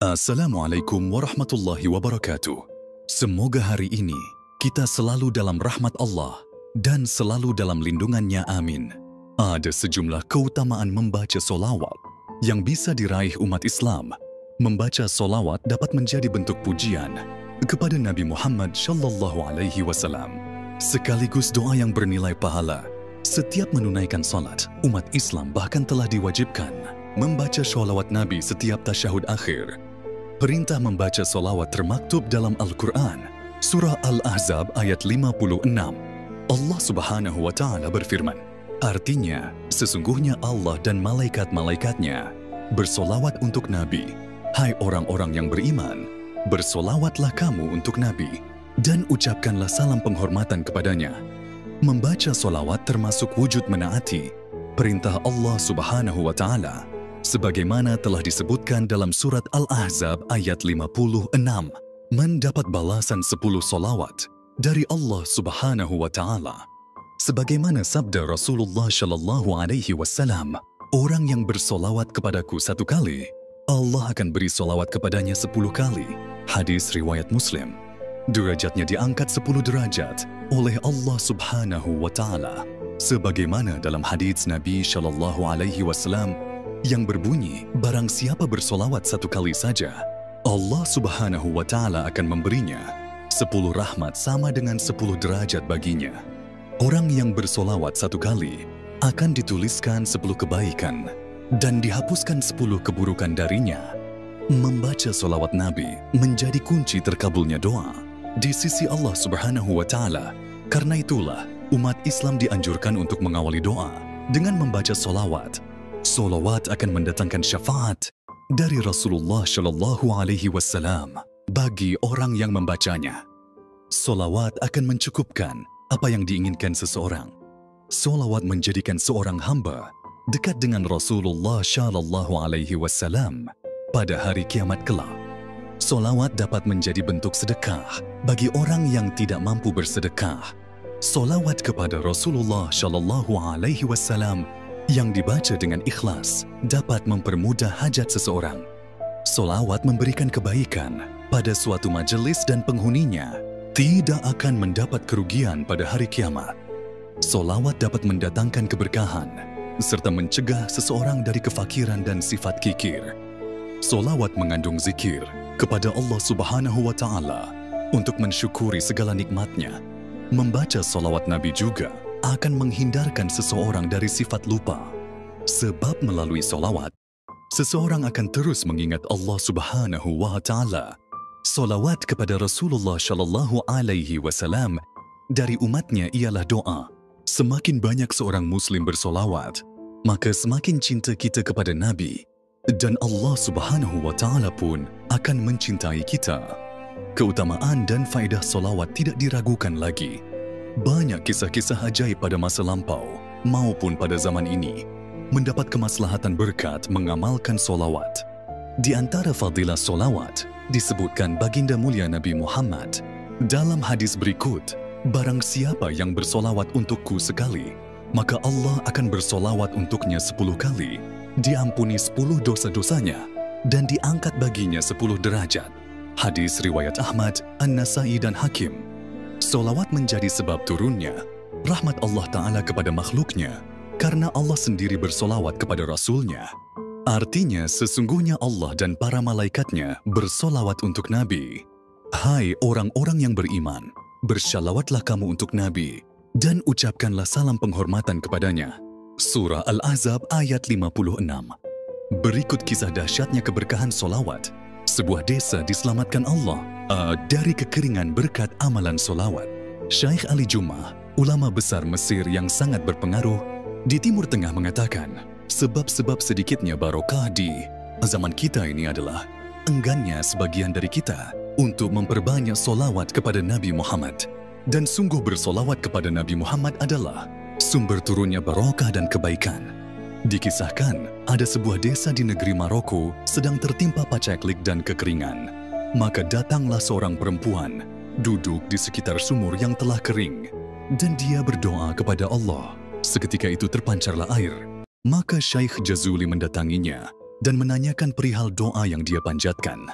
Assalamualaikum warahmatullahi wabarakatuh. Semoga hari ini kita selalu dalam rahmat Allah dan selalu dalam lindungannya, amin. Ada sejumlah keutamaan membaca solawat yang bisa diraih umat Islam. Membaca solawat dapat menjadi bentuk pujian kepada Nabi Muhammad SAW, sekaligus doa yang bernilai pahala. Setiap menunaikan salat, umat Islam bahkan telah diwajibkan membaca sholawat Nabi setiap tasyahud akhir. Perintah membaca sholawat termaktub dalam Al-Quran, Surah Al-Ahzab ayat 56. Allah Subhanahu wa Ta'ala berfirman, artinya, sesungguhnya Allah dan malaikat-malaikatnya bersolawat untuk Nabi. Hai orang-orang yang beriman, bersolawatlah kamu untuk Nabi dan ucapkanlah salam penghormatan kepadanya. Membaca solawat termasuk wujud menaati perintah Allah Subhanahu wa Ta'ala, sebagaimana telah disebutkan dalam surat Al-Ahzab ayat 56, mendapat balasan 10 solawat dari Allah Subhanahu wa Ta'ala. Sebagaimana sabda Rasulullah Shallallahu Alaihi Wasallam, orang yang bersolawat kepadaku 1 kali, Allah akan beri solawat kepadanya 10 kali. Hadis riwayat Muslim. Derajatnya diangkat 10 derajat oleh Allah Subhanahu wa Ta'ala, sebagaimana dalam hadis Nabi Shallallahu Alaihi Wasallam yang berbunyi, barang siapa bersolawat 1 kali saja, Allah Subhanahu wa Ta'ala akan memberinya 10 rahmat sama dengan 10 derajat baginya. Orang yang bersolawat 1 kali akan dituliskan 10 kebaikan dan dihapuskan 10 keburukan darinya. Membaca solawat Nabi menjadi kunci terkabulnya doa di sisi Allah Subhanahu wa Ta'ala. Karena itulah umat Islam dianjurkan untuk mengawali doa dengan membaca solawat. Solawat akan mendatangkan syafaat dari Rasulullah Shallallahu Alaihi Wasallam bagi orang yang membacanya. Solawat akan mencukupkan apa yang diinginkan seseorang. Solawat menjadikan seorang hamba dekat dengan Rasulullah Shallallahu Alaihi Wasallam pada hari kiamat kelak. Solawat dapat menjadi bentuk sedekah bagi orang yang tidak mampu bersedekah. Solawat kepada Rasulullah Shallallahu Alaihi Wasallam yang dibaca dengan ikhlas dapat mempermudah hajat seseorang. Solawat memberikan kebaikan pada suatu majelis dan penghuninya tidak akan mendapat kerugian pada hari kiamat. Solawat dapat mendatangkan keberkahan serta mencegah seseorang dari kefakiran dan sifat kikir. Solawat mengandung zikir kepada Allah Subhanahu wa Ta'ala untuk mensyukuri segala nikmatnya. Membaca solawat Nabi juga akan menghindarkan seseorang dari sifat lupa. Sebab melalui solawat, seseorang akan terus mengingat Allah Subhanahu wa Ta'ala. Solawat kepada Rasulullah Shallallahu Alaihi Wasallam dari umatnya ialah doa. Semakin banyak seorang Muslim bersolawat, maka semakin cinta kita kepada Nabi, dan Allah Subhanahu wa Ta'ala pun akan mencintai kita. Keutamaan dan faedah solawat tidak diragukan lagi. Banyak kisah-kisah ajaib pada masa lampau maupun pada zaman ini mendapat kemaslahatan berkat mengamalkan solawat. Di antara fadilah solawat disebutkan baginda mulia Nabi Muhammad dalam hadis berikut, barang siapa yang bersolawat untukku sekali, maka Allah akan bersolawat untuknya 10 kali, diampuni 10 dosa-dosanya, dan diangkat baginya 10 derajat. Hadis riwayat Ahmad, An-Nasai dan Hakim. Solawat menjadi sebab turunnya rahmat Allah Ta'ala kepada makhluknya karena Allah sendiri bersolawat kepada Rasulnya. Artinya sesungguhnya Allah dan para malaikatnya bersolawat untuk Nabi. Hai orang-orang yang beriman, bersyalawatlah kamu untuk Nabi dan ucapkanlah salam penghormatan kepadanya. Surah Al-Ahzab ayat 56. Berikut kisah dahsyatnya keberkahan solawat. Sebuah desa diselamatkan Allah dari kekeringan berkat amalan solawat. Syekh Ali Jummah, ulama besar Mesir yang sangat berpengaruh di Timur Tengah mengatakan, sebab-sebab sedikitnya barokah di zaman kita ini adalah enggannya sebagian dari kita untuk memperbanyak solawat kepada Nabi Muhammad. Dan sungguh bersolawat kepada Nabi Muhammad adalah sumber turunnya barokah dan kebaikan. Dikisahkan, ada sebuah desa di negeri Maroko sedang tertimpa paceklik dan kekeringan. Maka datanglah seorang perempuan, duduk di sekitar sumur yang telah kering, dan dia berdoa kepada Allah. Seketika itu terpancarlah air. Maka Syekh Jazuli mendatanginya dan menanyakan perihal doa yang dia panjatkan.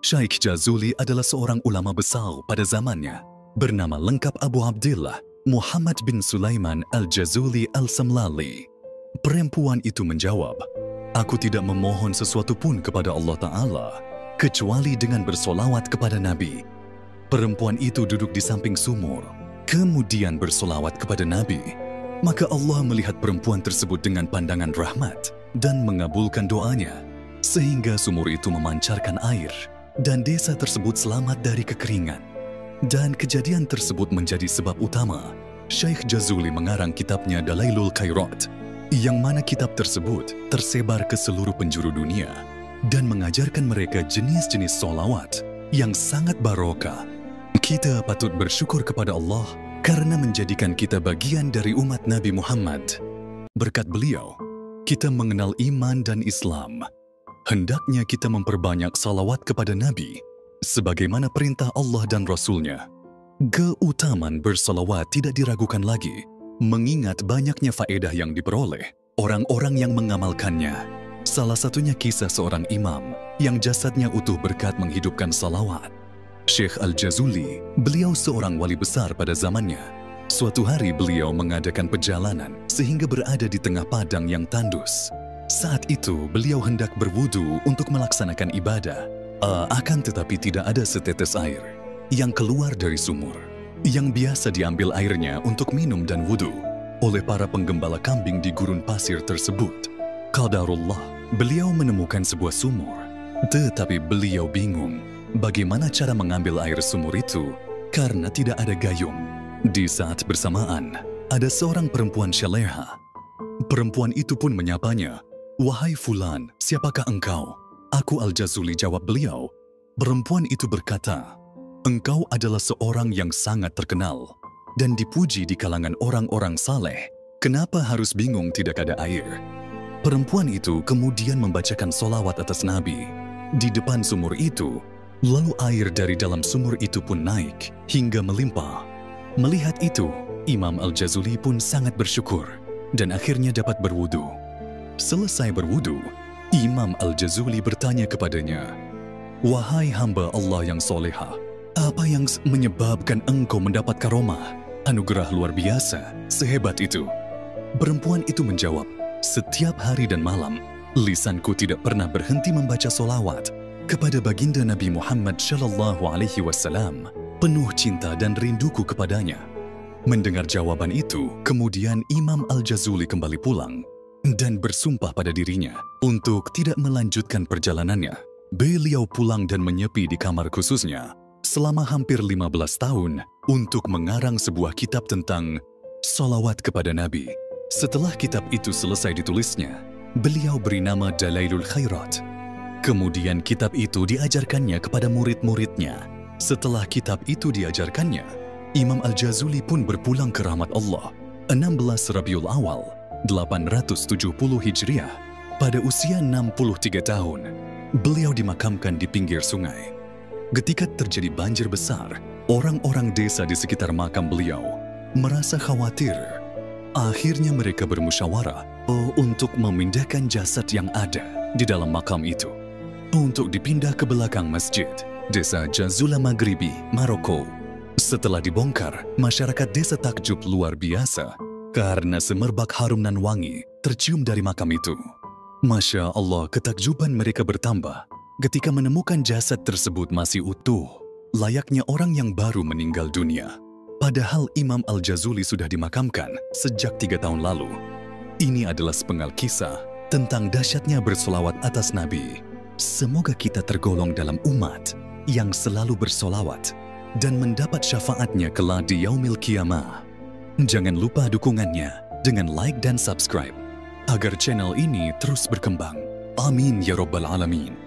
Syekh Jazuli adalah seorang ulama besar pada zamannya, bernama lengkap Abu Abdillah Muhammad bin Sulaiman Al-Jazuli Al-Samlali. Perempuan itu menjawab, "Aku tidak memohon sesuatu pun kepada Allah Ta'ala, kecuali dengan bersolawat kepada Nabi." Perempuan itu duduk di samping sumur, kemudian bersolawat kepada Nabi. Maka Allah melihat perempuan tersebut dengan pandangan rahmat dan mengabulkan doanya, sehingga sumur itu memancarkan air, dan desa tersebut selamat dari kekeringan. Dan kejadian tersebut menjadi sebab utama Syekh Jazuli mengarang kitabnya Dalailul Khairat, yang mana kitab tersebut tersebar ke seluruh penjuru dunia dan mengajarkan mereka jenis-jenis solawat yang sangat barokah. Kita patut bersyukur kepada Allah karena menjadikan kita bagian dari umat Nabi Muhammad. Berkat beliau, kita mengenal iman dan Islam. Hendaknya kita memperbanyak salawat kepada Nabi sebagaimana perintah Allah dan Rasul-Nya. Keutamaan bersalawat tidak diragukan lagi, mengingat banyaknya faedah yang diperoleh orang-orang yang mengamalkannya. Salah satunya kisah seorang imam yang jasadnya utuh berkat menghidupkan salawat. Syekh Al-Jazuli, beliau seorang wali besar pada zamannya. Suatu hari beliau mengadakan perjalanan sehingga berada di tengah padang yang tandus. Saat itu beliau hendak berwudu untuk melaksanakan ibadah. Akan tetapi tidak ada setetes air yang keluar dari sumur yang biasa diambil airnya untuk minum dan wudu oleh para penggembala kambing di gurun pasir tersebut. Qadarullah, beliau menemukan sebuah sumur, tetapi beliau bingung bagaimana cara mengambil air sumur itu karena tidak ada gayung. Di saat bersamaan, ada seorang perempuan syaleha. Perempuan itu pun menyapanya, "Wahai Fulan, siapakah engkau?" "Aku Al-Jazuli," jawab beliau. Perempuan itu berkata, "Engkau adalah seorang yang sangat terkenal dan dipuji di kalangan orang-orang saleh. Kenapa harus bingung tidak ada air?" Perempuan itu kemudian membacakan solawat atas Nabi di depan sumur itu, lalu air dari dalam sumur itu pun naik hingga melimpah. Melihat itu, Imam Al-Jazuli pun sangat bersyukur dan akhirnya dapat berwudu. Selesai berwudu, Imam Al-Jazuli bertanya kepadanya, "Wahai hamba Allah yang soleha, apa yang menyebabkan engkau mendapat karomah, anugerah luar biasa, sehebat itu?" Perempuan itu menjawab, "Setiap hari dan malam, lisanku tidak pernah berhenti membaca solawat kepada baginda Nabi Muhammad Shallallahu Alaihi Wasallam, penuh cinta dan rinduku kepadanya." Mendengar jawaban itu, kemudian Imam Al-Jazuli kembali pulang dan bersumpah pada dirinya untuk tidak melanjutkan perjalanannya. Beliau pulang dan menyepi di kamar khususnya selama hampir 15 tahun untuk mengarang sebuah kitab tentang salawat kepada Nabi. Setelah kitab itu selesai ditulisnya, beliau beri nama Dalailul Khairat. Kemudian kitab itu diajarkannya kepada murid-muridnya. Setelah kitab itu diajarkannya, Imam Al-Jazuli pun berpulang ke rahmat Allah 16 Rabiul Awal 870 Hijriah. Pada usia 63 tahun, beliau dimakamkan di pinggir sungai. Ketika terjadi banjir besar, orang-orang desa di sekitar makam beliau merasa khawatir. Akhirnya mereka bermusyawarah untuk memindahkan jasad yang ada di dalam makam itu untuk dipindah ke belakang masjid desa Jazula Maghribi, Maroko. Setelah dibongkar, masyarakat desa takjub luar biasa karena semerbak harum nan wangi tercium dari makam itu. Masya Allah, ketakjuban mereka bertambah ketika menemukan jasad tersebut masih utuh, layaknya orang yang baru meninggal dunia. Padahal Imam Al-Jazuli sudah dimakamkan sejak 3 tahun lalu. Ini adalah sepenggal kisah tentang dahsyatnya bersolawat atas Nabi. Semoga kita tergolong dalam umat yang selalu bersolawat dan mendapat syafaatnya kelak di Yaumil Qiyamah. Jangan lupa dukungannya dengan like dan subscribe agar channel ini terus berkembang. Amin ya Rabbal Alamin.